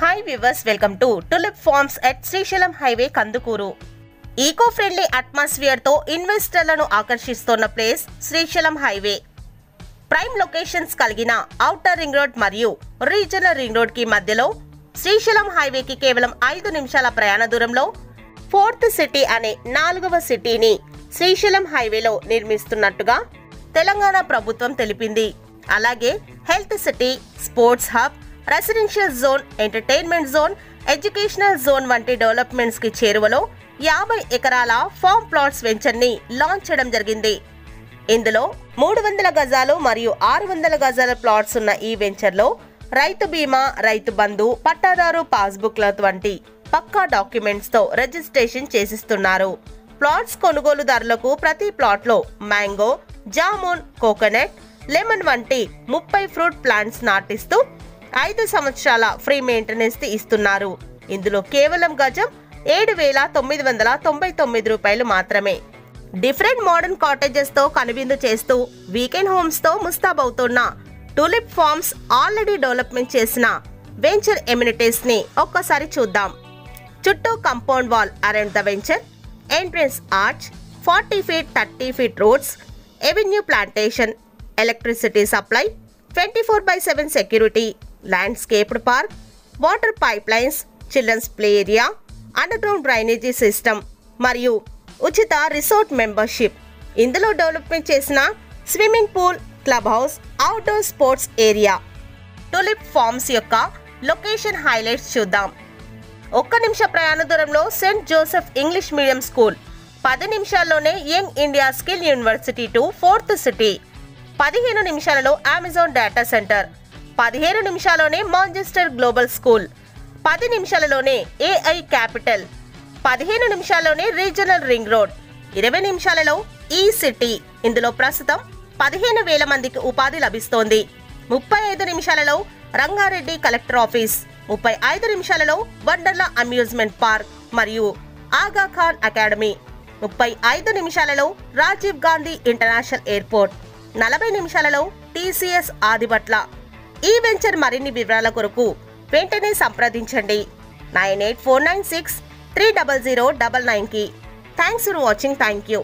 Hi viewers, welcome to Tulip Farms at Srishalam Highway, Kandukuru. Eco-friendly atmosphere తో ఇన్వెస్టర్లను ఆకర్షిస్తున్న place Srisailam highway. Prime locations కలిగిన outer ring road మరియు regional ring road కి మధ్యలో శ్రీశైలం హైవేకి కేవలం 5 నిమిషాల ప్రయాణ దూరంలో ఫోర్త్ సిటీ అనే 4వ సిటీని శ్రీశైలం హైవేలో నిర్మిస్తున్నట్టుగా తెలంగాణ ప్రభుత్వం తెలిపింది. అలాగే health city, sports hub, residential zone, entertainment zone, educational zone వంటి డెవలప్మెంట్స్ కి చేరువలో 50 ఎకరాల ఫార్మ్ ప్లాట్స్ వెంచర్ ని లాంచ్ చేయడం జరిగింది. ఇందులో 300 గజాలు మరియు 600 గజాల ప్లాట్స్ ఉన్న ఈ వెంచర్ లో రైతు బీమా, రైతు బంధు, పట్టాదారు పాస్బుక్ల వంటి పక్కా డాక్యుమెంట్స్ తో రిజిస్ట్రేషన్ చేసిస్తున్నారు. ప్లాట్స్ కొనుగోలుదారులకు ప్రతి ప్లాట్ లో మ్యాంగో, జామున్, కోకోనట్, లెమన్ వంటి 30 ఫ్రూట్ ప్లాంట్స్ నాటిస్తూ 5 సంవత్సరాల ఫ్రీ మెయింటెనెన్స్ ఇస్తున్నారు. ఇందులో కేవలం గజం 7,999 రూపాయలు మాత్రమే. డిఫరెంట్ మోడర్న్ కాటేజెస్ తో కనువిందు చేస్తూ వీకెండ్ హోమ్స్ తో ముస్తాబవుతున్న టులిప్ ఫార్మ్స్ ఆల్రెడీ డెవలప్మెంట్ చేసిన వెంచర్ ఎమ్యూనిటీస్ ని ఒక్కసారి చూద్దాం. చుట్టూ compound wall around the venture, entrance arch, 40 feet 30 feet roads, avenue plantation, electricity supply, 24/7 security, landscaped park, water pipelines, children's play area, underground drainage system మరియు ఉచిత resort membership. ఇందులో development చేసిన swimming pool, clubhouse, outdoor sports area. Tulip farms యొక్క location highlights చూద్దాం. 1 నిమిష ప్రయాణ దూరంలో Saint Joseph English medium school, 10 నిమిషాల్లోనే Young India skill university to fourth city, 15 నిమిషాలలో అమెజాన్ డేటా సెంటర్, 15 నిమిషాల్లోనే మాంచెస్టర్ గ్లోబల్ స్కూల్, 10 నిమిషాలలోనే ఏఐ క్యాపిటల్, 15 నిమిషాల్లోనే రీజనల్ రింగ్ రోడ్, 20 నిమిషాలలో ఈ సిటీ. ఇందులో ప్రస్తుతం 15,000 మందికి ఉపాధి లభిస్తోంది. 35 నిమిషాలలో రంగారెడ్డి కలెక్టర్ ఆఫీస్, 35 నిమిషాలలో వండర్లా అమ్యూజ్మెంట్ పార్క్ మరియు ఆగా ఖాన్ అకాడమీ, 35 నిమిషాలలో రాజీవ్ గాంధీ ఇంటర్నేషనల్ ఎయిర్పోర్ట్, 40 నిమిషాలలో టీసీఎస్ ఆదిబట్ల. ఈ వెంచర్ మరిన్ని వివరాల కొరకు వెంటనే సంప్రదించండి 9849630099 కి. Thanks for watching. Thank you.